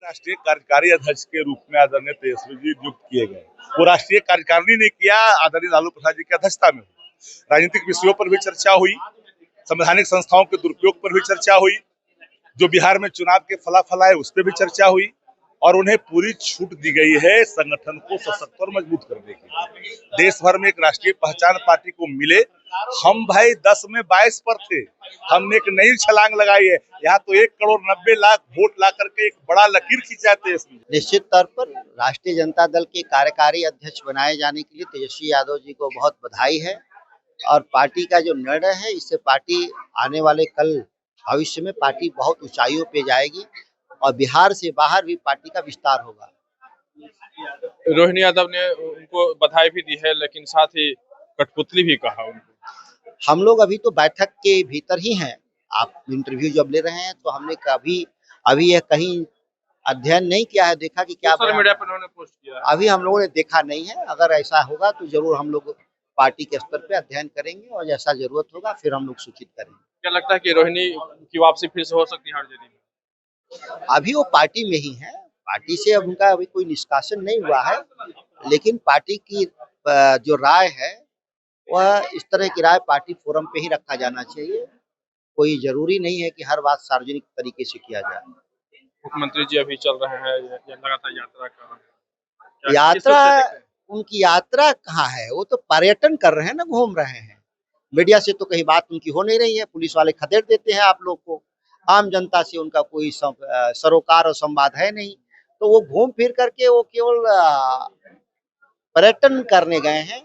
राष्ट्रीय कार्यकारी अध्यक्ष के रूप में आदरणीय तेजस्वी जी नियुक्त किए गए। वो राष्ट्रीय कार्यकारिणी ने किया, आदरणीय लालू प्रसाद जी की अध्यक्षता में। राजनीतिक विषयों पर भी चर्चा हुई, संवैधानिक संस्थाओं के दुरुपयोग पर भी चर्चा हुई, जो बिहार में चुनाव के फलाफल आए उस पर भी चर्चा हुई, और उन्हें पूरी छूट दी गई है संगठन को सशक्त और मजबूत करने की। देश भर में एक राष्ट्रीय पहचान पार्टी को मिले। हम भाई 10 में 22 पर थे, हमने एक नई छलांग लगाई है। यहाँ तो 1,90,00,000 वोट ला करके एक बड़ा लकीर खींचा तेजस्वी। निश्चित तौर पर राष्ट्रीय जनता दल के कार्यकारी अध्यक्ष बनाए जाने के लिए तेजस्वी यादव जी को बहुत बधाई है, और पार्टी का जो निर्णय है इससे पार्टी आने वाले कल भविष्य में पार्टी बहुत ऊंचाइयों पे जाएगी और बिहार से बाहर भी पार्टी का विस्तार होगा। रोहिणी यादव ने उनको बधाई भी दी है, लेकिन साथ ही कठपुतली भी कहा उनको। हम लोग अभी तो बैठक के भीतर ही हैं। आप इंटरव्यू जब ले रहे हैं तो हमने अभी यह कहीं अध्ययन नहीं किया है, देखा कि क्या सोशल मीडिया पर उन्होंने पोस्ट किया। अभी हम लोगों ने देखा नहीं है। अगर ऐसा होगा तो जरूर हम लोग पार्टी के स्तर पे अध्ययन करेंगे और जैसा जरूरत होगा फिर हम लोग सूचित करेंगे। क्या लगता है कि रोहिणी की वापसी फिर से हो सकती है आरजेडी में? अभी वो पार्टी में ही है, पार्टी से अब उनका अभी कोई निष्कासन नहीं हुआ है, लेकिन पार्टी की जो राय है वह इस तरह की राय पार्टी फोरम पे ही रखा जाना चाहिए। कोई जरूरी नहीं है कि हर बात सार्वजनिक तरीके से किया जाए। मुख्यमंत्री जी अभी चल रहे हैं लगातार यात्रा कर रहे हैं। यात्रा, उनकी यात्रा कहाँ है? वो तो पर्यटन कर रहे हैं ना, घूम रहे हैं। मीडिया से तो कहीं बात उनकी हो नहीं रही है, पुलिस वाले खदेड़ देते हैं आप लोग को। आम जनता से उनका कोई सरोकार और संवाद है नहीं, तो वो घूम फिर करके वो केवल पर्यटन करने गए हैं,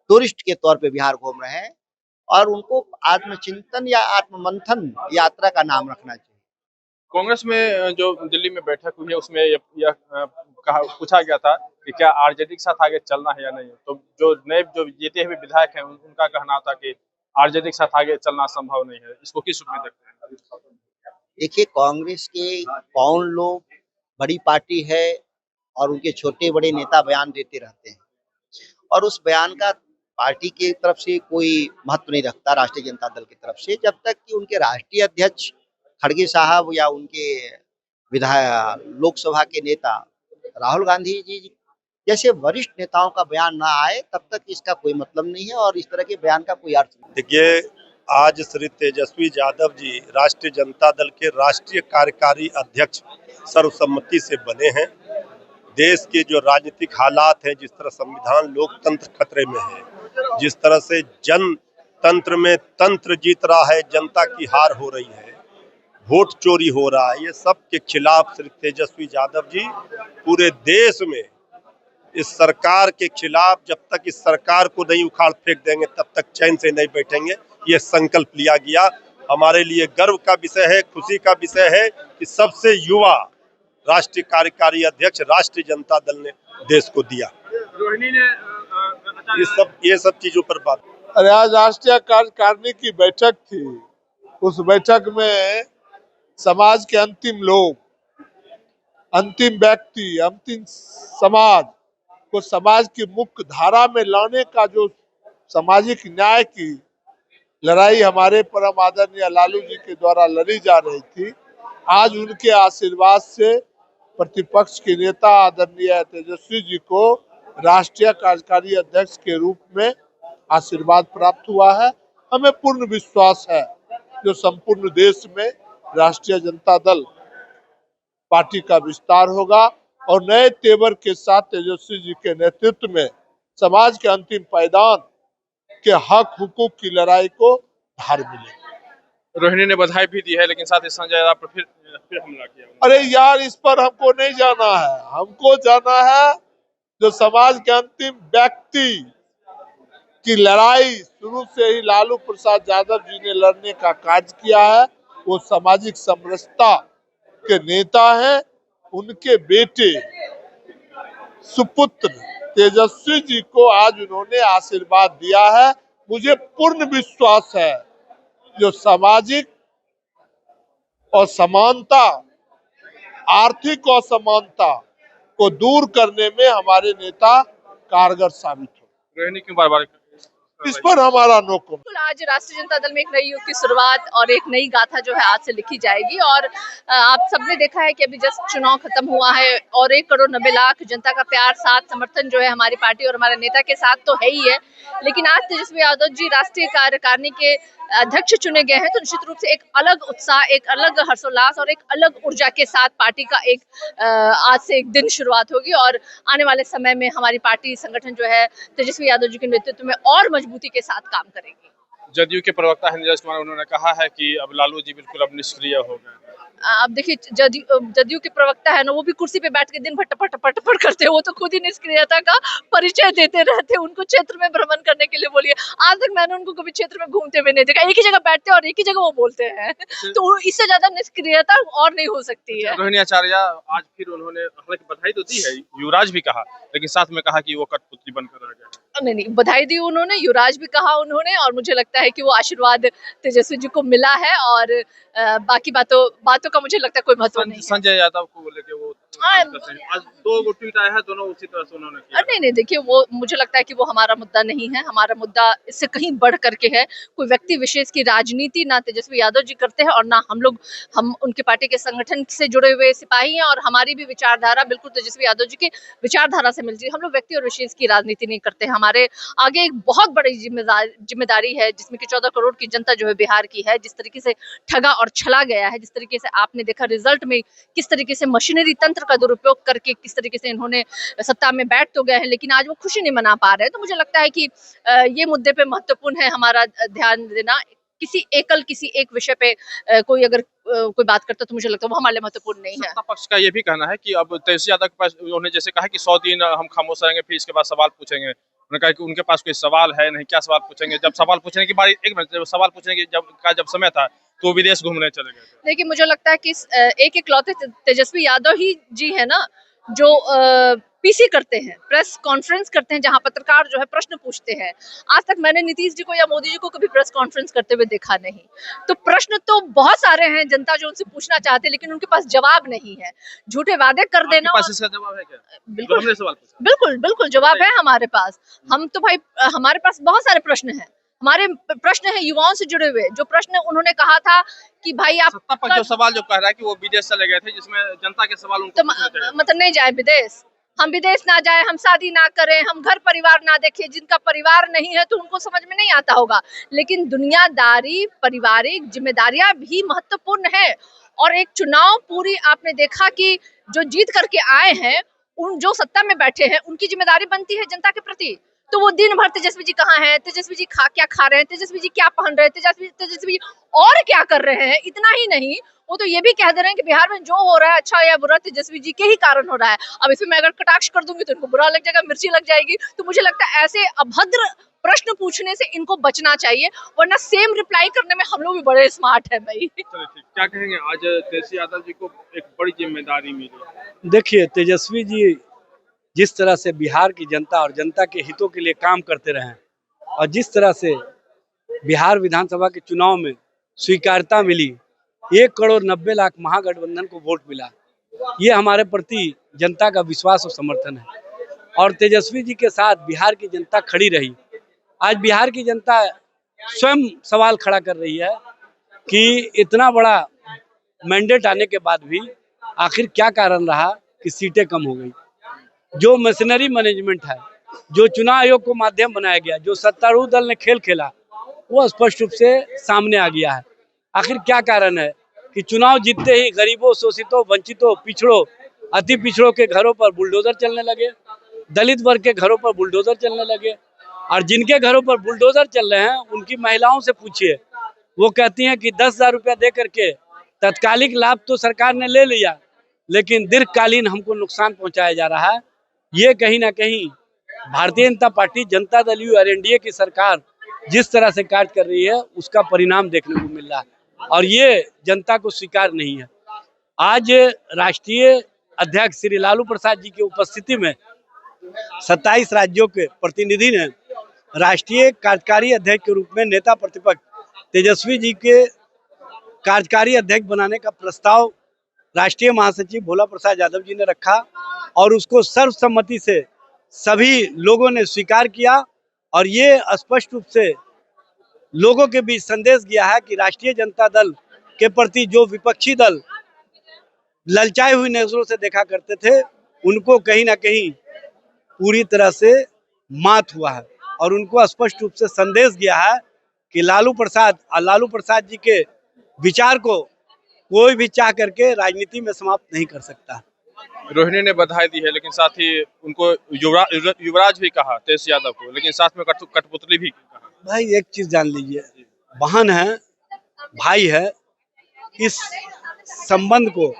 टूरिस्ट के तौर पे बिहार घूम रहे हैं, और उनको आत्मचिंतन या आत्ममंथन यात्रा का नाम रखना चाहिए। कांग्रेस में जो दिल्ली में बैठक हुई है उसमें यह पूछा गया था कि क्या आरजेडी के साथ आगे चलना है या नहीं, तो जो जीते हुए विधायक हैं उनका कहना था कि आरजेडी के साथ आगे चलना संभव नहीं है। इसको किस रूप में देखते हैं? देखिए, कांग्रेस के कौन लोग, बड़ी पार्टी है और उनके छोटे बड़े नेता बयान देते रहते हैं, और उस बयान का पार्टी की तरफ से कोई महत्व नहीं रखता, राष्ट्रीय जनता दल की तरफ से, जब तक कि उनके राष्ट्रीय अध्यक्ष खड़गे साहब या उनके विधायक लोकसभा के नेता राहुल गांधी जी जैसे वरिष्ठ नेताओं का बयान ना आए तब तक इसका कोई मतलब नहीं है, और इस तरह के बयान का कोई अर्थ नहीं। देखिए, आज श्री तेजस्वी यादव जी राष्ट्रीय जनता दल के राष्ट्रीय कार्यकारी अध्यक्ष सर्वसम्मति से बने हैं। देश के जो राजनीतिक हालात हैं, जिस तरह संविधान लोकतंत्र खतरे में है, जिस तरह से जनतंत्र में तंत्र जीत रहा है, जनता की हार हो रही है, वोट चोरी हो रहा है, ये सब के खिलाफ श्री तेजस्वी यादव जी पूरे देश में इस सरकार के खिलाफ, जब तक इस सरकार को नहीं उखाड़ फेंक देंगे तब तक चैन से नहीं बैठेंगे। ये संकल्प लिया गया। हमारे लिए गर्व का विषय है, खुशी का विषय है कि सबसे युवा राष्ट्रीय कार्यकारी अध्यक्ष राष्ट्रीय जनता दल ने देश को दिया। रोहिणी ने ये सब चीजों पर बात। अरे आज राष्ट्रीय कार्यकारिणी की बैठक थी। उस बैठक में समाज के अंतिम लोग, अंतिम व्यक्ति, अंतिम समाज को समाज की मुख्य धारा में लाने का जो सामाजिक न्याय की लड़ाई हमारे परम आदरणीय लालू जी के द्वारा लड़ी जा रही थी, आज उनके आशीर्वाद से प्रतिपक्ष के नेता आदरणीय तेजस्वी जी को राष्ट्रीय कार्यकारी अध्यक्ष के रूप में आशीर्वाद प्राप्त हुआ है। हमें पूर्ण विश्वास है जो संपूर्ण देश में राष्ट्रीय जनता दल पार्टी का विस्तार होगा और नए तेवर के साथ तेजस्वी जी के नेतृत्व में समाज के अंतिम पायदान के हक हुकूक की लड़ाई को धार मिलेगी। रोहिणी ने बधाई भी दी है, लेकिन साथ ही संजय राउत पर फिर हमला किया। अरे यार, इस पर हमको नहीं जाना है। हमको जाना है जो समाज के अंतिम व्यक्ति की लड़ाई शुरू से ही लालू प्रसाद यादव जी ने लड़ने का कार्य किया है। वो सामाजिक समरसता के नेता हैं। उनके बेटे सुपुत्र तेजस्वी जी को आज उन्होंने आशीर्वाद दिया है। मुझे पूर्ण विश्वास है जो सामाजिक और समानता, आर्थिक असमानता को दूर करने में हमारे नेता कारगर साबित हो। रोहिणी क्यों बार-बार इस पर हमारा नो कमेंट। बिल्कुल, आज राष्ट्रीय जनता दल में एक नई युग की शुरुआत और एक नई गाथा जो है आज से लिखी जाएगी। और आप सबने देखा है कि अभी जस्ट चुनाव खत्म हुआ है और 1 करोड़ 90 लाख जनता का प्यार, साथ, समर्थन जो है हमारी पार्टी और हमारे नेता के साथ तो है ही है। लेकिन आज तेजस्वी यादव जी राष्ट्रीय कार्यकारिणी के अध्यक्ष चुने गए हैं तो निश्चित रूप से एक अलग उत्साह, एक अलग हर्षोल्लास और एक अलग ऊर्जा के साथ पार्टी का एक आज से एक दिन शुरुआत होगी। और आने वाले समय में हमारी पार्टी संगठन जो है तेजस्वी यादव जी के नेतृत्व में और मजबूती के साथ काम करेगी। जदयू के प्रवक्ता है नीरज कुमार, उन्होंने कहा है कि अब लालू जी बिल्कुल अब निष्क्रिय हो गए। अब देखिए, जदयू के प्रवक्ता है ना, वो भी कुर्सी पे बैठ के दिन भर टपट टपट टपट करते हैं। वो तो खुद ही निष्क्रियता का परिचय देते रहते हैं। उनको क्षेत्र में भ्रमण करने के लिए बोलिए, आज तक मैंने उनको कभी क्षेत्र में घूमते हुए नहीं देखा। एक ही जगह बैठते हैं और एक ही जगह वो बोलते हैं। तो इससे ज्यादा निष्क्रियता और नहीं हो सकती है। रोहिणी आचार्य आज फिर उन्होंने हालांकि बधाई तो दी है, युवराज भी कहा, लेकिन साथ में कहा कि वो कठपुतली बनकर रह गए। नहीं, बधाई दी उन्होंने, युवराज भी कहा उन्होंने, और मुझे लगता है कि वो आशीर्वाद तेजस्वी जी को मिला है। और बाकी बातों का मुझे लगता है कोई महत्व नहीं है। संजय यादव को लेके वो आज 2 ट्वीट आया है, दोनों उसी तरह से उन्होंने किया। नहीं, देखिए, वो मुझे लगता है कि वो हमारा मुद्दा नहीं है। हमारा मुद्दा इससे कहीं बढ़ करके है। कोई व्यक्ति विशेष की राजनीति ना तेजस्वी यादव जी करते हैं और ना हम उनके पार्टी के संगठन से जुड़े हुए सिपाही हैं। और हमारी भी विचारधारा बिल्कुल तेजस्वी यादव जी के विचारधारा से मिलती है। हम लोग व्यक्ति और विशेष की राजनीति नहीं करते। हमारे आगे एक बहुत बड़ी जिम्मेदारी है, जिसमें कि 14 करोड़ की जनता जो है बिहार की है। जिस तरीके से ठगा और छला गया है, जिस तरीके से आपने देखा रिजल्ट में किस तरीके से मशीनरी तंत्र का दुरुपयोग करके किस तरीके से इन्होंने सत्ता में बैठ तो गए हैं, लेकिन आज वो खुशी नहीं मना पा रहे हैं। तो मुझे लगता है कि ये मुद्दे पे महत्वपूर्ण है हमारा ध्यान देना। किसी एक विषय पे कोई अगर कोई बात करता तो मुझे लगता है वो हमारे लिए महत्वपूर्ण नहीं है। सत्ता पक्ष का ये भी कहना है कि अब तेजस्वी यादव के पास, उन्होंने जैसे कहा कि 100 दिन हम खामोश रहेंगे, फिर इसके बाद सवाल पूछेंगे। उन्होंने कहा कि उनके पास कोई सवाल है नहीं, क्या सवाल पूछेंगे। जब सवाल पूछने की बारी, एक मिनट, जब सवाल पूछने की जब समय था तो विदेश घूमने चले गए थे। देखिए, मुझे लगता है कि एक लौते तेजस्वी यादव ही जी है ना जो पीसी करते हैं, प्रेस कॉन्फ्रेंस करते हैं, जहां पत्रकार जो है प्रश्न पूछते हैं। आज तक मैंने नीतीश जी को या मोदी जी को कभी प्रेस कॉन्फ्रेंस करते हुए देखा नहीं। तो प्रश्न तो बहुत सारे हैं जनता जो उनसे पूछना चाहते हैं, लेकिन उनके पास जवाब नहीं है। झूठे वादे कर देना। पास इसका जवाब है क्या? बिल्कुल, हमने सवाल पूछा। बिल्कुल जवाब है हमारे पास। हम तो भाई, हमारे पास बहुत सारे प्रश्न हैं। हमारे प्रश्न है युवाओं से जुड़े हुए। जो प्रश्न उन्होंने कहा था कि भाई आप सत्ता पर जो सवाल जो कह रहा है कि वो विदेश चले गए थे, जिसमें जनता के सवाल उनको पूछने चाहिए। मतलब नहीं जाए विदेश, हम विदेश ना जाए, हम शादी ना करें, हम घर परिवार ना देखें। जिनका परिवार नहीं है तो उनको समझ में नहीं आता होगा, लेकिन दुनियादारी, पारिवारिक जिम्मेदारियां भी महत्वपूर्ण है। और एक चुनाव पूरी आपने देखा कि जो जीत करके आए हैं, उन जो सत्ता में बैठे हैं, उनकी जिम्मेदारी बनती है जनता के प्रति। तो वो दिन भर तेजस्वी जी कहाँ हैं, तेजस्वी जी क्या खा रहे हैं, तेजस्वी जी क्या पहन रहे हैं, तेजस्वी और क्या कर रहे हैं, इतना ही नहीं, वो तो ये भी कह दे रहे हैं कि बिहार में जो हो रहा है अच्छा या बुरा तेजस्वी जी के ही कारण हो रहा है। अब इसमें मैं अगर कटाक्ष कर दूंगी तो इनको बुरा लग जाएगा, मिर्ची लग जाएगी। तो मुझे लगता है ऐसे अभद्र प्रश्न पूछने से इनको बचना चाहिए, वरना सेम रिप्लाई करने में हम लोग भी बड़े स्मार्ट है भाई। चलिए ठीक, क्या कहेंगे, आज तेजस्वी यादव जी को एक बड़ी जिम्मेदारी मिली। देखिए, तेजस्वी जी जिस तरह से बिहार की जनता और जनता के हितों के लिए काम करते रहे और जिस तरह से बिहार विधानसभा के चुनाव में स्वीकार्यता मिली, 1 करोड़ 90 लाख महागठबंधन को वोट मिला, ये हमारे प्रति जनता का विश्वास और समर्थन है। और तेजस्वी जी के साथ बिहार की जनता खड़ी रही। आज बिहार की जनता स्वयं सवाल खड़ा कर रही है कि इतना बड़ा मैंडेट आने के बाद भी आखिर क्या कारण रहा कि सीटें कम हो गई। जो मशीनरी मैनेजमेंट है, जो चुनाव आयोग को माध्यम बनाया गया, जो सत्तारूढ़ दल ने खेल खेला, वो स्पष्ट रूप से सामने आ गया है। आखिर क्या कारण है कि चुनाव जीतते ही गरीबों, शोषितों, वंचितों, पिछड़ों, अति पिछड़ों के घरों पर बुलडोजर चलने लगे, दलित वर्ग के घरों पर बुलडोजर चलने लगे। और जिनके घरों पर बुलडोजर चल रहे हैं उनकी महिलाओं से पूछिए, वो कहती हैं कि 10,000 रुपया दे करके तत्कालिक लाभ तो सरकार ने ले लिया, लेकिन दीर्घकालीन हमको नुकसान पहुंचाया जा रहा है। ये कहीं ना कहीं भारतीय जनता पार्टी, जनता दल यू और एनडीए की सरकार जिस तरह से कार्य कर रही है, उसका परिणाम देखने को मिल रहा है और ये जनता को स्वीकार नहीं है। आज राष्ट्रीय अध्यक्ष श्री लालू प्रसाद जी की उपस्थिति में 27 राज्यों के प्रतिनिधि ने राष्ट्रीय कार्यकारी अध्यक्ष के रूप में नेता प्रतिपक्ष तेजस्वी जी के कार्यकारी अध्यक्ष बनाने का प्रस्ताव राष्ट्रीय महासचिव भोला प्रसाद यादव जी ने रखा और उसको सर्वसम्मति से सभी लोगों ने स्वीकार किया और ये स्पष्ट रूप से लोगों के बीच संदेश गया है कि राष्ट्रीय जनता दल के प्रति जो विपक्षी दल ललचाई हुई नजरों से देखा करते थे, उनको कहीं ना कहीं पूरी तरह से मात हुआ है। और उनको स्पष्ट रूप से संदेश गया है कि लालू प्रसाद जी के विचार को कोई भी चाह करके राजनीति में समाप्त नहीं कर सकता। रोहिणी ने बधाई दी है, लेकिन साथ ही उनको युवराज भी कहा तेज यादव को, लेकिन साथ में कठपुतली भी कहा। भाई एक चीज जान लीजिए, बहन है, भाई है, इस संबंध को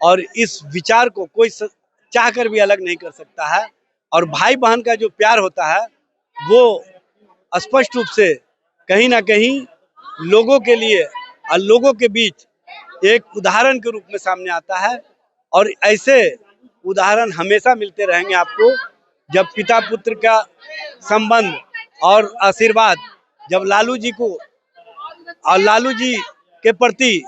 और इस विचार को कोई चाह कर भी अलग नहीं कर सकता है। और भाई बहन का जो प्यार होता है वो स्पष्ट रूप से कहीं ना कहीं लोगों के लिए और लोगों के बीच एक उदाहरण के रूप में सामने आता है। और ऐसे उदाहरण हमेशा मिलते रहेंगे आपको, जब पिता पुत्र का संबंध और आशीर्वाद, जब लालू जी को और लालू जी के प्रति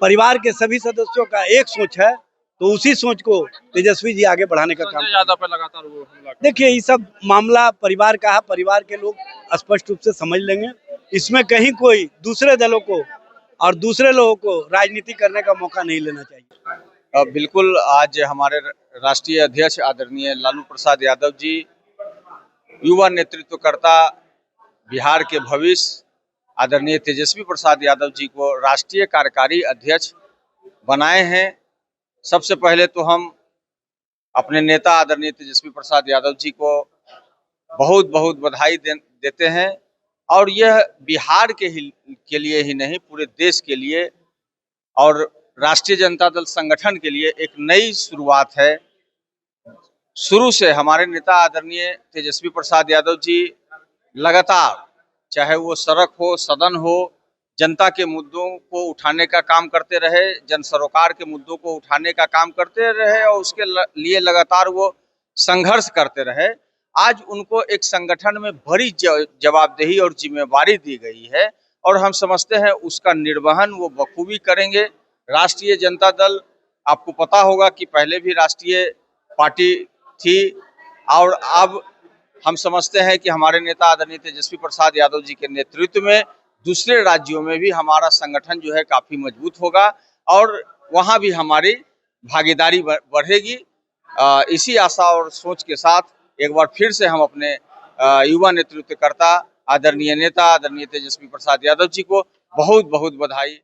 परिवार के सभी सदस्यों का एक सोच है, तो उसी सोच को तेजस्वी जी आगे बढ़ाने का काम। यादव पे लगातार वो हमला। देखिए, ये सब मामला परिवार का है, परिवार के लोग स्पष्ट रूप से समझ लेंगे। इसमें कहीं कोई दूसरे दलों को और दूसरे लोगों को राजनीति करने का मौका नहीं लेना चाहिए। बिल्कुल, आज हमारे राष्ट्रीय अध्यक्ष आदरणीय लालू प्रसाद यादव जी, युवा नेतृत्वकर्ता, बिहार के भविष्य आदरणीय तेजस्वी प्रसाद यादव जी को राष्ट्रीय कार्यकारी अध्यक्ष बनाए हैं। सबसे पहले तो हम अपने नेता आदरणीय तेजस्वी प्रसाद यादव जी को बहुत बहुत बधाई देते हैं। और यह बिहार के लिए ही नहीं, पूरे देश के लिए और राष्ट्रीय जनता दल संगठन के लिए एक नई शुरुआत है। शुरू से हमारे नेता आदरणीय तेजस्वी प्रसाद यादव जी लगातार, चाहे वो सड़क हो, सदन हो, जनता के मुद्दों को उठाने का काम करते रहे, जन सरोकार के मुद्दों को उठाने का काम करते रहे और उसके लिए लगातार वो संघर्ष करते रहे। आज उनको एक संगठन में बड़ी जवाबदेही और जिम्मेवारी दी गई है और हम समझते हैं उसका निर्वहन वो बखूबी करेंगे। राष्ट्रीय जनता दल, आपको पता होगा कि पहले भी राष्ट्रीय पार्टी थी और अब हम समझते हैं कि हमारे नेता आदरणीय तेजस्वी प्रसाद यादव जी के नेतृत्व में दूसरे राज्यों में भी हमारा संगठन जो है काफी मजबूत होगा और वहां भी हमारी भागीदारी बढ़ेगी। इसी आशा और सोच के साथ एक बार फिर से हम अपने युवा नेतृत्वकर्ता आदरणीय नेता आदरणीय तेजस्वी प्रसाद यादव जी को बहुत बहुत बधाई